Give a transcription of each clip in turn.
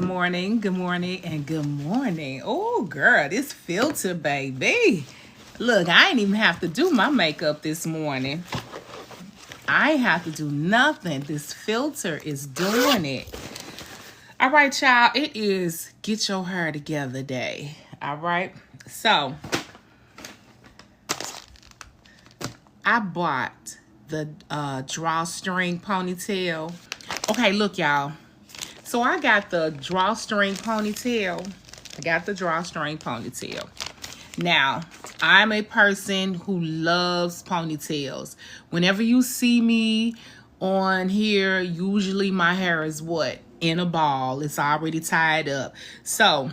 Good morning, good morning, and good morning. Oh, girl, this filter, baby. Look, I ain't even have to do my makeup this morning. I ain't have to do nothing. This filter is doing it. All right, y'all. It is Get Your Hair Together Day. All right. So, I bought the Drawstring Ponytail. Okay, look, y'all. So I got the Drawstring Ponytail. Now, I'm a person who loves ponytails. Whenever you see me on here, usually my hair is what? In a ball. It's already tied up. So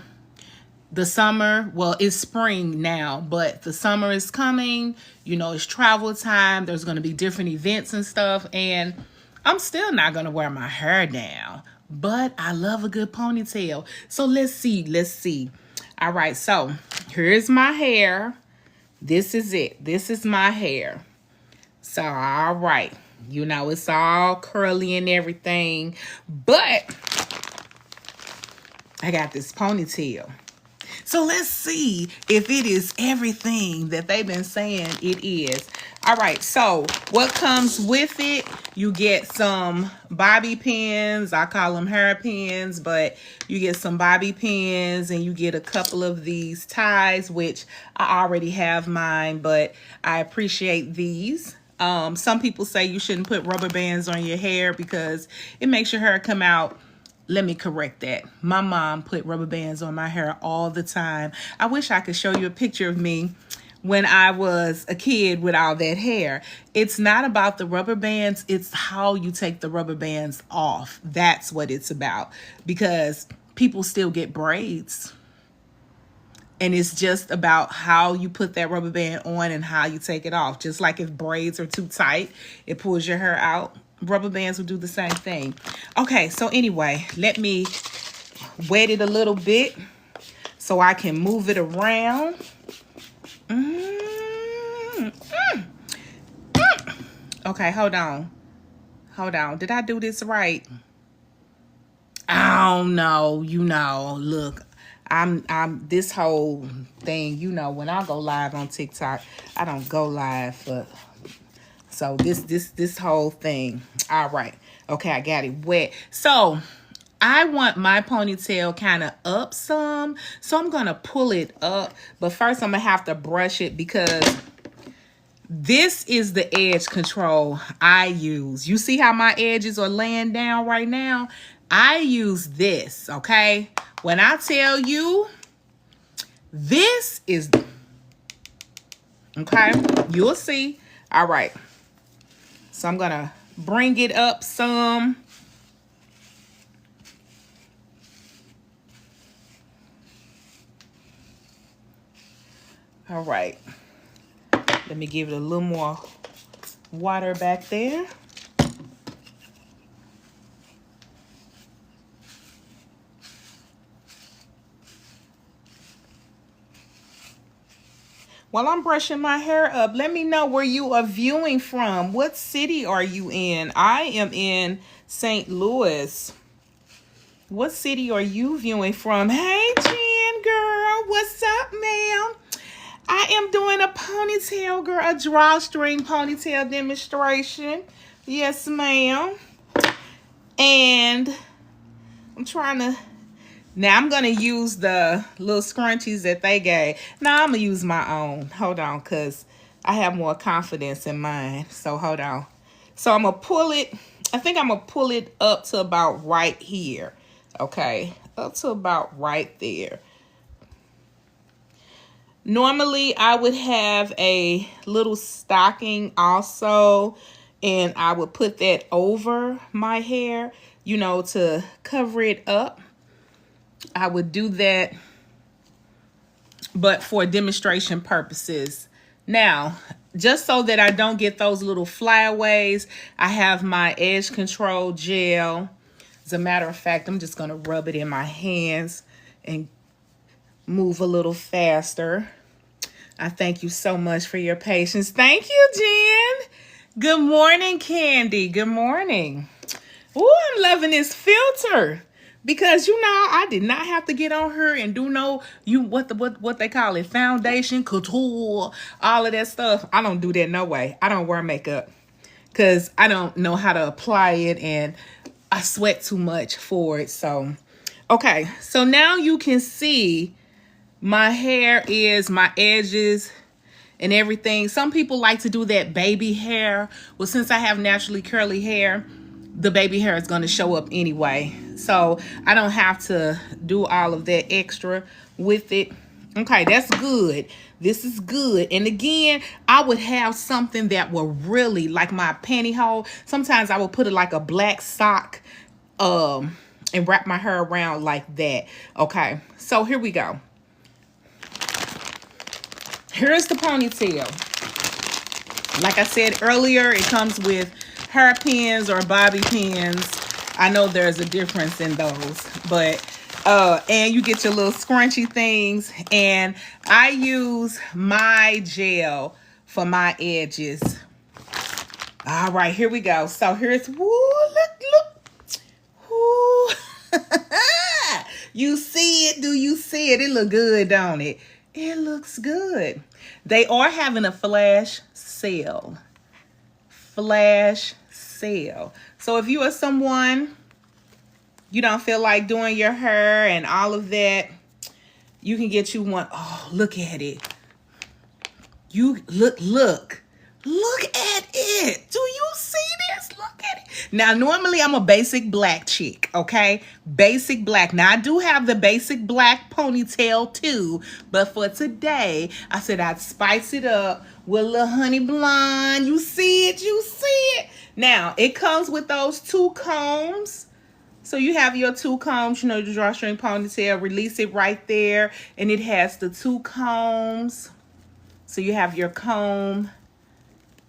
the summer, well, it's spring now, but the summer is coming. You know, it's travel time. There's going to be different events and stuff. And I'm still not going to wear my hair down. But I love a good ponytail. So let's see. All right, so here's my hair. This is it. This is my hair. So, all right. You know, it's all curly and everything. But I got this ponytail. So let's see if it is everything that they've been saying it is. All right, so what comes with it? You get some bobby pins. I call them hairpins, but you get some bobby pins and you get a couple of these ties, which I already have mine, but I appreciate these. Some people say you shouldn't put rubber bands on your hair because it makes your hair come out. Let me correct that. My mom put rubber bands on my hair all the time. I wish I could show you a picture of me when I was a kid with all that hair. It's not about the rubber bands. It's how you take the rubber bands off. That's what it's about. Because people still get braids. And it's just about how you put that rubber band on and how you take it off. Just like if braids are too tight, it pulls your hair out. Rubber bands will do the same thing. Okay, so anyway, let me wet it a little bit so I can move it around. Okay, hold on. Did I do this right? I don't know. You know, look, I'm this whole thing, you know, when I go live on TikTok, I don't go live for. So this whole thing. All right. Okay, I got it wet. So I want my ponytail kind of up some. So I'm going to pull it up. But first I'm going to have to brush it because this is the edge control I use. You see how my edges are laying down right now? I use this, okay? When I tell you this is, okay, you'll see. All right. So I'm going to bring it up some. All right. Let me give it a little more water back there. While I'm brushing my hair up, let me know where you are viewing from. What city are you in? I am in St. Louis. What city are you viewing from? Hey, Jen, girl. What's up, ma'am? I am doing a ponytail, girl, a drawstring ponytail demonstration. Yes, ma'am. And I'm trying to... Now, I'm going to use the little scrunchies that they gave. Now, I'm going to use my own. Hold on, because I have more confidence in mine. So, hold on. So, I'm going to pull it. I think I'm going to pull it up to about right here. Okay, up to about right there. Normally, I would have a little stocking also. And I would put that over my hair, you know, to cover it up. I would do that, but for demonstration purposes. Now, just so that I don't get those little flyaways, I have my edge control gel. As a matter of fact, I'm just going to rub it in my hands and move a little faster. I thank you so much for your patience. Thank you, Jen. Good morning, Candy. Good morning. Ooh, I'm loving this filter. Because you know, I did not have to get on her and do no what they call it, foundation, couture, all of that stuff. I don't do that no way. I don't wear makeup because I don't know how to apply it and I sweat too much for it. So okay, so now you can see my hair is my edges and everything. Some people like to do that baby hair. Well, since I have naturally curly hair, the baby hair is going to show up anyway. So I don't have to do all of that extra with it. Okay, that's good. This is good. And again, I would have something that will really, like my pantyhose. Sometimes I will put it like a black sock and wrap my hair around like that. Okay, so here we go. Here's the ponytail. Like I said earlier, it comes with hairpins or bobby pins. I know there's a difference in those, but and you get your little scrunchy things, and I use my gel for my edges. All right, here we go. So here's, woo, look, woo. You see it? Do you see it? It look good, don't it? It looks good. They are having a flash sale. Flash sale. So if you are someone, you don't feel like doing your hair and all of that, you can get you one. Oh, look at it. You look at it. Do you see this? Look at it. Now, normally I'm a basic black chick, okay? Basic black. Now, I do have the basic black ponytail too, but for today, I said I'd spice it up with a little honey blonde. You see it? You see it? Now, it comes with those 2 combs. So you have your 2 combs, you know, the drawstring ponytail, release it right there. And it has the 2 combs. So you have your comb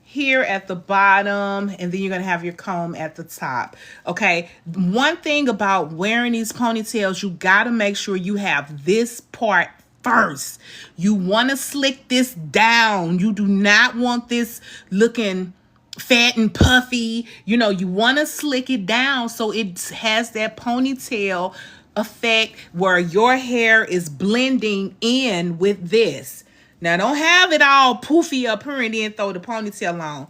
here at the bottom, and then you're going to have your comb at the top. Okay, one thing about wearing these ponytails, you got to make sure you have this part first. You want to slick this down. You do not want this looking fat and puffy. You know, you want to slick it down so it has that ponytail effect where your hair is blending in with this. Now, don't have it all poofy up here and then throw the ponytail on.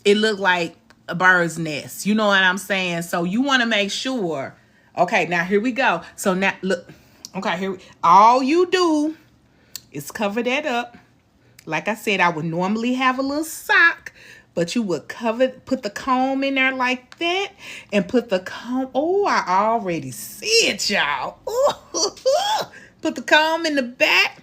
It look like a bird's nest. You know what I'm saying? So you want to make sure. Okay, now here we go. So now, look. Okay, here. All you do is cover that up. Like I said, I would normally have a little sock, but you would put the comb in there like that and put the comb. Oh, I already see it, y'all. Put the comb in the back.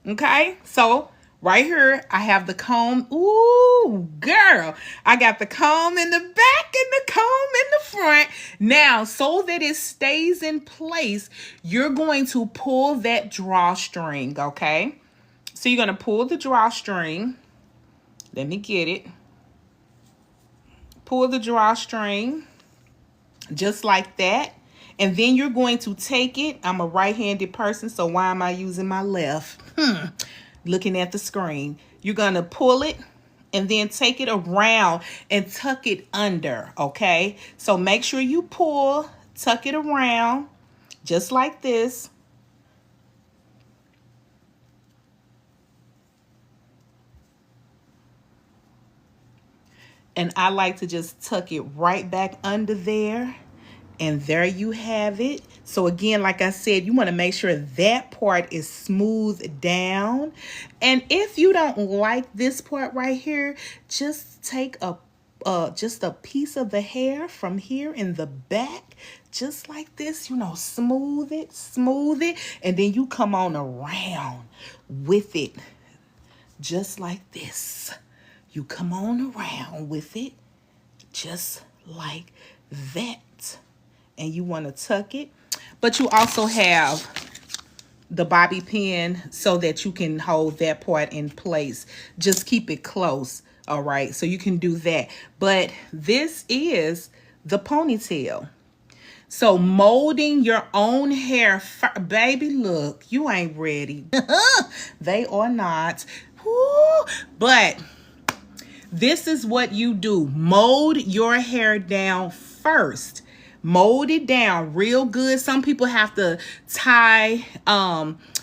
Okay, so right here, I have the comb. Ooh, girl, I got the comb in the back and the comb in the front. Now, so that it stays in place, you're going to pull that drawstring, okay? So you're going to pull the drawstring. Let me get it. Pull the drawstring just like that. And then you're going to take it. I'm a right-handed person, so why am I using my left? Looking at the screen. You're going to pull it and then take it around and tuck it under, okay? So make sure you pull, tuck it around, just like this. And I like to just tuck it right back under there. And there you have it. So again, like I said, you want to make sure that part is smoothed down. And if you don't like this part right here, just take just a piece of the hair from here in the back, just like this, you know, smooth it, and then you come on around with it, just like this. You come on around with it, just like that. And you want to tuck it, but you also have the bobby pin so that you can hold that part in place. Just keep it close, all right? So you can do that. But this is the ponytail. So molding your own hair, baby, look, you ain't ready. They are not. Woo. But this is what you do. Mold your hair down first Mold it down real good. Some people have to tie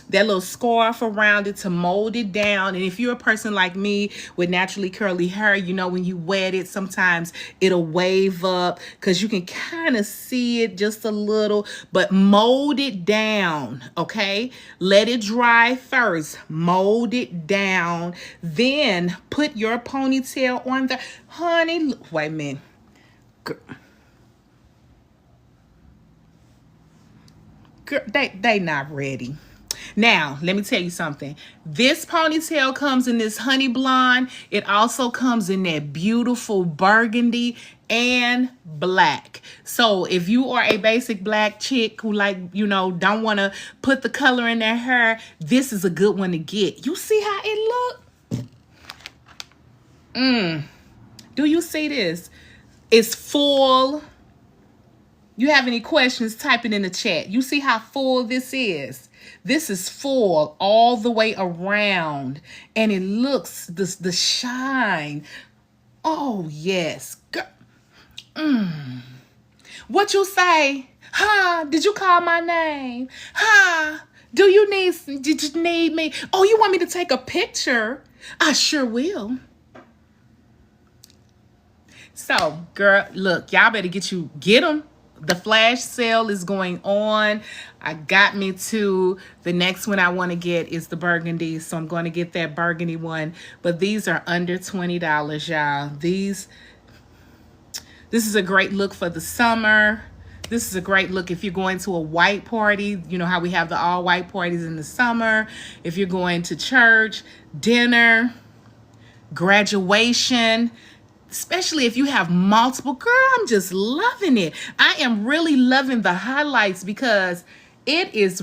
that little scarf around it to mold it down. And if you're a person like me with naturally curly hair, you know, when you wet it, sometimes it'll wave up because you can kind of see it just a little, but mold it down, okay? Let it dry first, mold it down, then put your ponytail on the, honey, wait a minute. Girl, they not ready. Now, let me tell you something. This ponytail comes in this honey blonde. It also comes in that beautiful burgundy and black. So if you are a basic black chick who, like, you know, don't want to put the color in their hair, this is a good one to get. You see how it look? Do you see this? It's full. You have any questions, type it in the chat. You see how full this is? This is full all the way around. And it looks, the shine. Oh, yes. What you say? Huh? Did you call my name? Huh? Did you need me? Oh, you want me to take a picture? I sure will. So, girl, look, y'all better get them. The flash sale is going on. I got me to the next one I want to get is the burgundy. So I'm going to get that burgundy one. But these are under $20, y'all. This is a great look for the summer. This is a great look if you're going to a white party. You know how we have the all white parties in the summer. If you're going to church, dinner, graduation, especially if you have multiple. Girl, I'm just loving it. I am really loving the highlights because it is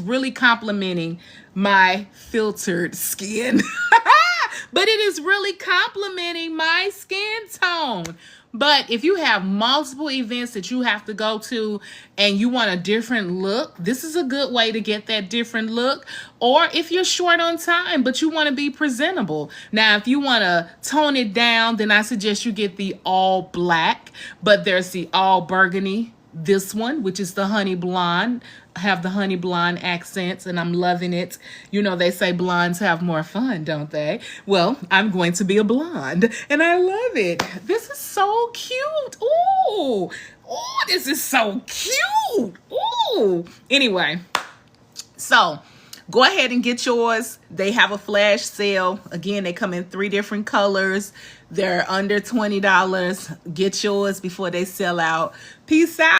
really complimenting my filtered skin. But it is really complimenting my skin tone. But if you have multiple events that you have to go to and you want a different look, this is a good way to get that different look. Or if you're short on time, but you want to be presentable. Now, if you want to tone it down, then I suggest you get the all black. But there's the all burgundy. This one, which is the honey blonde, have the honey blonde accents, and I'm loving it. You know, they say blondes have more fun, don't they? Well, I'm going to be a blonde, and I love it. This is so cute. Ooh, ooh, this is so cute. Ooh. Anyway, so go ahead and get yours. They have a flash sale. Again, they come in 3 different colors. They're under $20. Get yours before they sell out. Peace out.